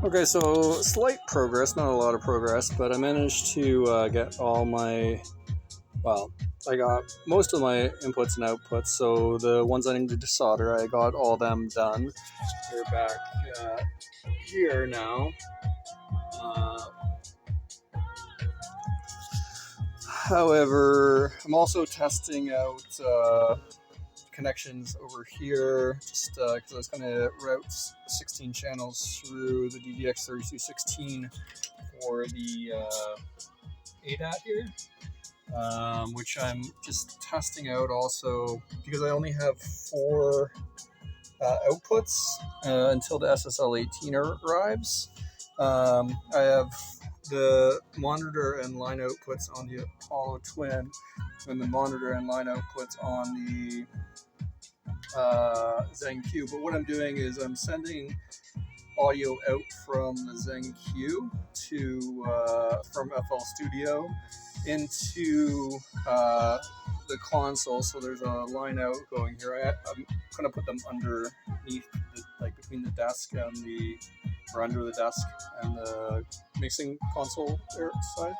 Okay, so slight progress, not a lot of progress, but I managed to get all my, well, I got most of my inputs and outputs, so the ones I needed to solder, I got all them done. They're back here now. However, I'm also testing out connections over here, just because I was going to route 16 channels through the DDX3216 for the ADAT here, which I'm just testing out also because I only have 4 outputs until the SSL18 arrives. I have the monitor and line outputs on the Apollo Twin, and the monitor and line outputs on the ZenQ. But what I'm doing is I'm sending audio out from the ZenQ to from FL Studio into the console. So there's a line out going here. I'm gonna put them underneath, like between the desk and the, or under the desk and the mixing console side.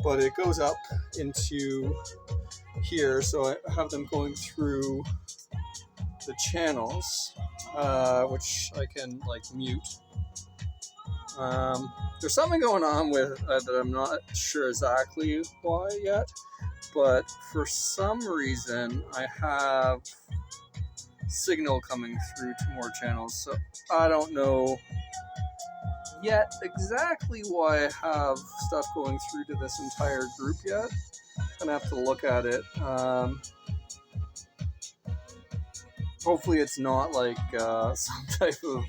But it goes up into here, so I have them going through the channels, which I can like mute. There's something going on with that I'm not sure exactly why yet, but for some reason I have signal coming through to more channels, so I don't know yet exactly why I have stuff going through to this entire group yet. I'm gonna have to look at it. Hopefully it's not like some type of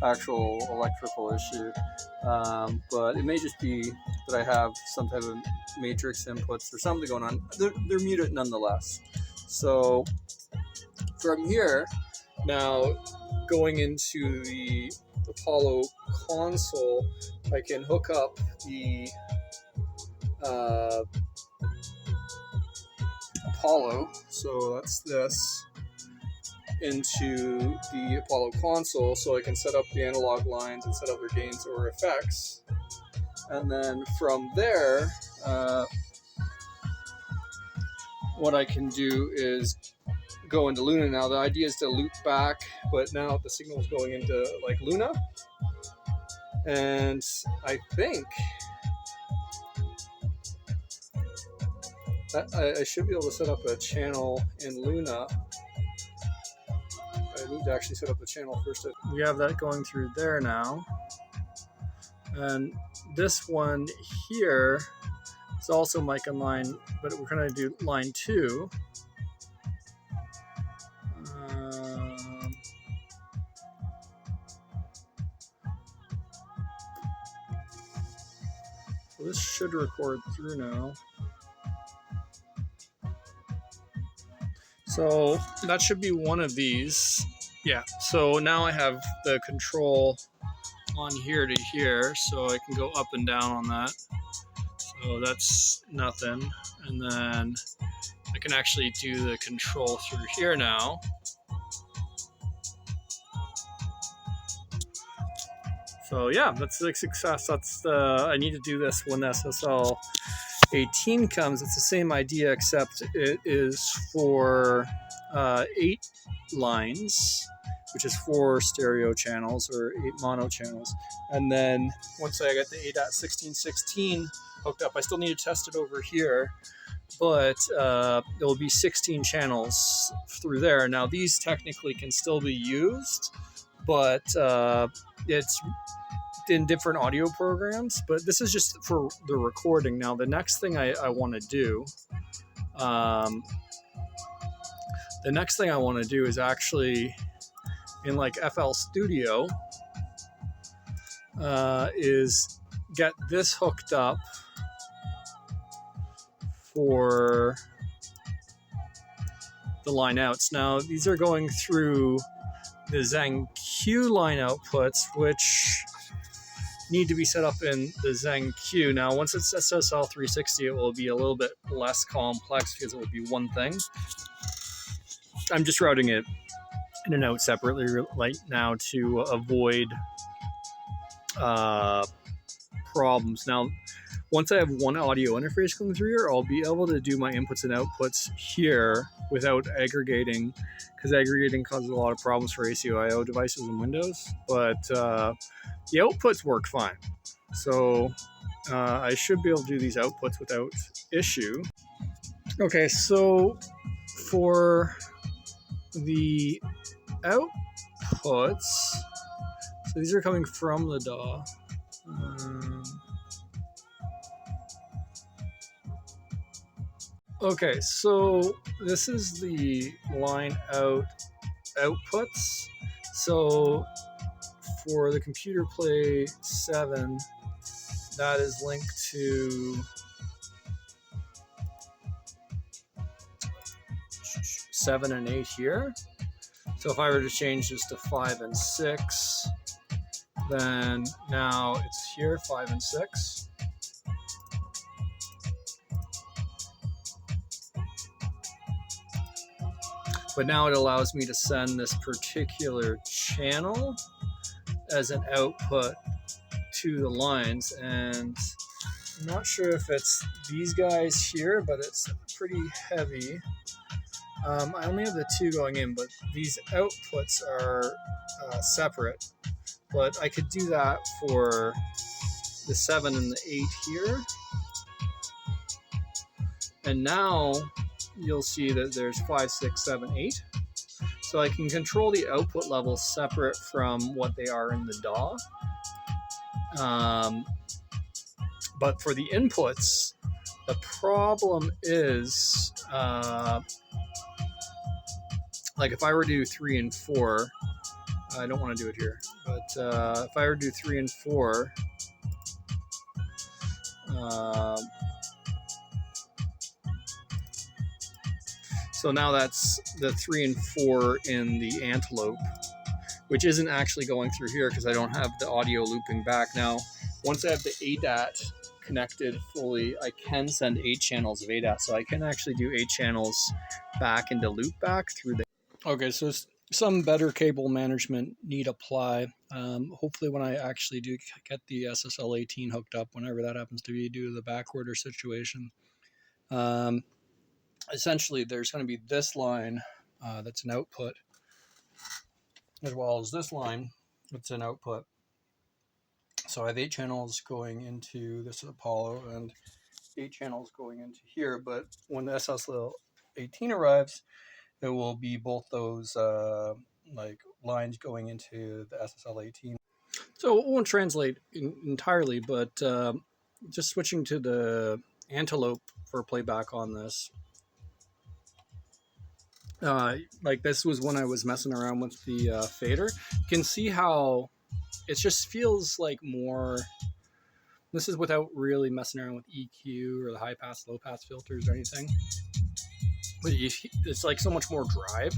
actual electrical issue, but it may just be that I have some type of matrix inputs or something going on. They're muted nonetheless. So from here, now going into the Apollo console, I can hook up the Apollo, so that's this, into the Apollo console, so I can set up the analog lines and set up their gains or effects. And then from there, what I can do is go into Luna. Now the idea is to loop back, but now the signal is going into like Luna, and I think I should be able to set up a channel in Luna. I need to actually set up the channel first. We have that going through there now, and this one here is also mic and line, but we're going to do line 2. So this should record through now. So that should be one of these. Yeah, so now I have the control on here to here, so I can go up and down on that. So that's nothing. And then I can actually do the control through here now. So yeah, that's like success. That's I need to do this when the SSL 18 comes. It's the same idea, except it is for 8 lines, which is 4 stereo channels or 8 mono channels. And then once I get the ADAT 1616 hooked up, I still need to test it over here, but there will be 16 channels through there. Now these technically can still be used, but it's in different audio programs, but this is just for the recording. Now the next thing I want to do, is actually in like FL Studio, is get this hooked up for the line outs. Now these are going through the ZenQ line outputs, which need to be set up in the ZenQ. Now once it's SSL 360, it will be a little bit less complex because it will be one thing. I'm just routing it in and out separately right now to avoid problems. Now, once I have one audio interface coming through here, I'll be able to do my inputs and outputs here without aggregating, because aggregating causes a lot of problems for ACIO devices and Windows. But the outputs work fine. So I should be able to do these outputs without issue. Okay, so for the outputs, so these are coming from the DAW. Okay, so this is the line out outputs. So for the Computer Play 7, that is linked to 7 and 8 here. So if I were to change this to 5 and 6, then now it's here, 5 and 6. But now it allows me to send this particular channel as an output to the lines, and I'm not sure if it's these guys here, but it's pretty heavy. I only have the 2 going in, but these outputs are separate. But I could do that for the 7 and the 8 here. And now you'll see that there's 5, 6, 7, 8. So I can control the output levels separate from what they are in the DAW. But for the inputs, the problem is, like if I were to do 3 and 4, I don't want to do it here, but if I were to do 3 and 4, so now that's the 3 and 4 in the antelope, which isn't actually going through here because I don't have the audio looping back. Now, once I have the ADAT connected fully, I can send 8 channels of ADAT, so I can actually do 8 channels back into loopback through the... Okay, so some better cable management need apply. Hopefully when I actually do get the SSL 18 hooked up, whenever that happens to be due to the backorder situation, essentially there's going to be this line that's an output, as well as this line that's an output. So I have 8 channels going into this Apollo and 8 channels going into here, but when the SSL 18 arrives, it will be both those like lines going into the SSL 18. So it won't translate entirely, but just switching to the antelope for playback on this. Like this was when I was messing around with the fader. You can see how it just feels like more... This is without really messing around with EQ or the high pass, low pass filters or anything. But it's like so much more drive.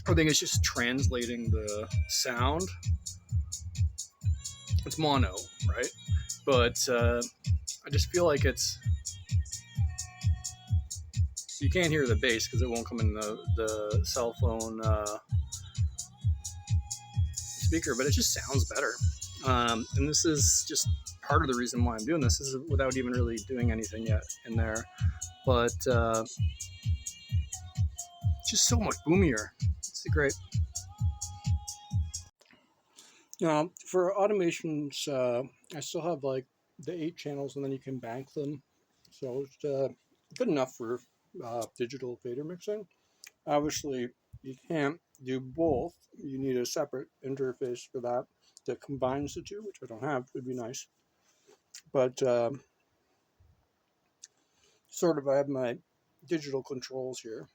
I think it's just translating the sound. It's mono, right? But I just feel like it's... You can't hear the bass because it won't come in the cell phone speaker, but it just sounds better. And this is just part of the reason why I'm doing this. This is without even really doing anything yet in there. But just so much boomier. It's great. For automations, I still have like the 8 channels, and then you can bank them. So it's good enough for digital fader mixing. Obviously, you can't do both. You need a separate interface for that that combines the two, which I don't have. Would be nice. But sort of, I have my digital controls here.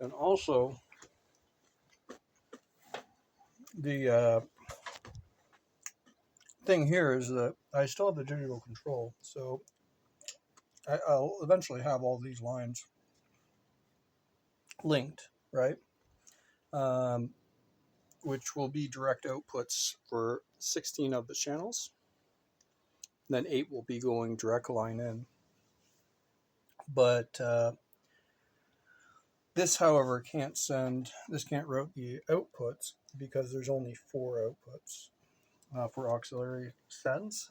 And also, the thing here is that I still have the digital control, so I'll eventually have all these lines linked, right? Which will be direct outputs for 16 of the channels. Then 8 will be going direct line in. But This, however, can't route the outputs because there's only 4 outputs for auxiliary sends.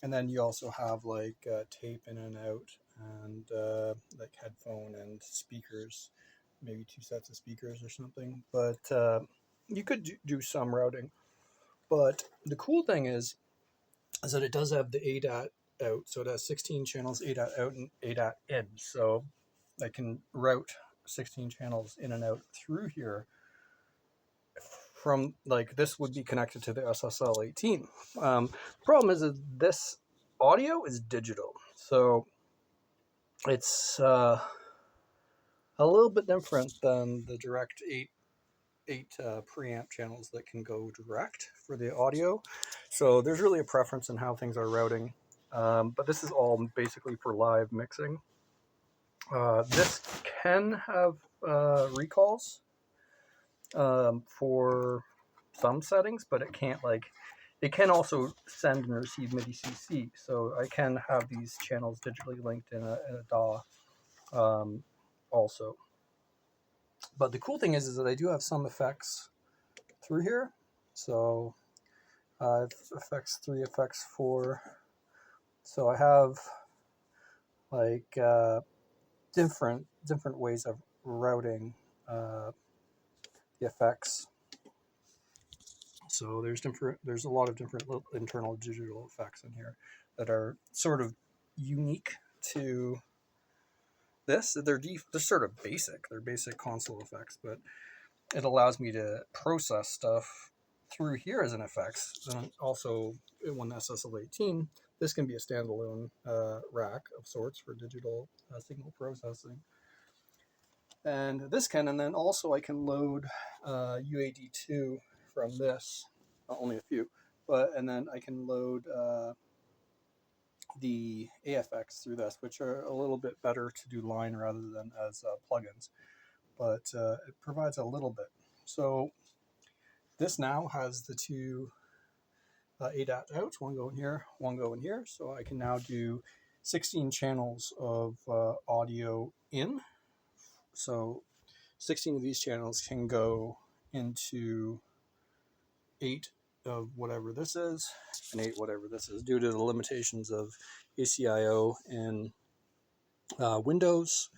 And then you also have like tape in and out, and like headphone and speakers, maybe 2 sets of speakers or something. But you could do some routing. But the cool thing is that it does have the ADAT out, so it has 16 channels, ADAT out and ADAT in. So I can route 16 channels in and out through here. From like this would be connected to the SSL 18. Problem is that this audio is digital, so it's a little bit different than the direct eight preamp channels that can go direct for the audio. So there's really a preference in how things are routing, but this is all basically for live mixing. This can have recalls for some settings, but it can't it can also send and receive MIDI CC. So I can have these channels digitally linked in a DAW also. But the cool thing is that I do have some effects through here. So effects 3, effects 4. So I have like different ways of routing the effects. So there's a lot of different internal digital effects in here that are sort of unique to this. They're sort of basic. They're basic console effects, but it allows me to process stuff through here as an effects. And also, when SSL 18, this can be a standalone rack of sorts for digital signal processing. And this can, and then also I can load UAD2 from this, only a few, and then I can load the AFX through this, which are a little bit better to do line rather than as plugins, but it provides a little bit. So this now has the 2 ADAT outs, one going here, one going here, so I can now do 16 channels of audio in. So 16 of these channels can go into 8 of whatever this is, and 8 whatever this is, due to the limitations of ACIO in Windows.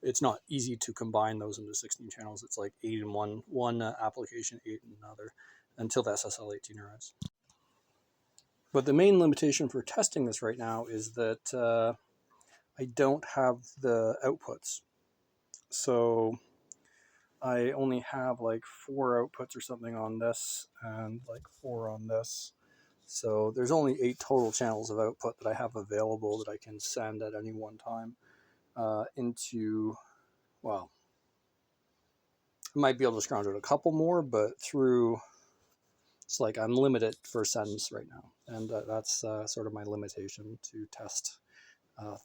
It's not easy to combine those into 16 channels. It's like 8 in one application, 8 in another, until the SSL 18 arrives. But the main limitation for testing this right now is that I don't have the outputs. So I only have like 4 outputs or something on this and like 4 on this. So there's only 8 total channels of output that I have available that I can send at any one time into, well, I might be able to scrounge out a couple more, but it's like I'm limited for sends right now. And that's sort of my limitation to test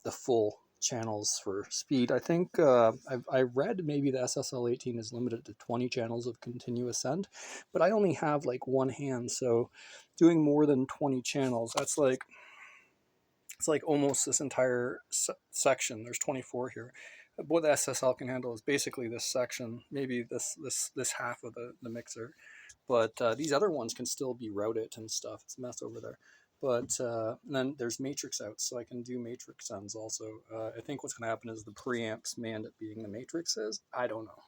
the full channels for speed. I think I read maybe the SSL 18 is limited to 20 channels of continuous send, but I only have like one hand, so doing more than 20 channels, it's like almost this entire section. There's 24 here. What the SSL can handle is basically this section, maybe this half of the mixer, but these other ones can still be routed and stuff. It's a mess over there. But then there's matrix outs, so I can do matrix sends also. I think what's going to happen is the preamps may end up being the matrices. I don't know.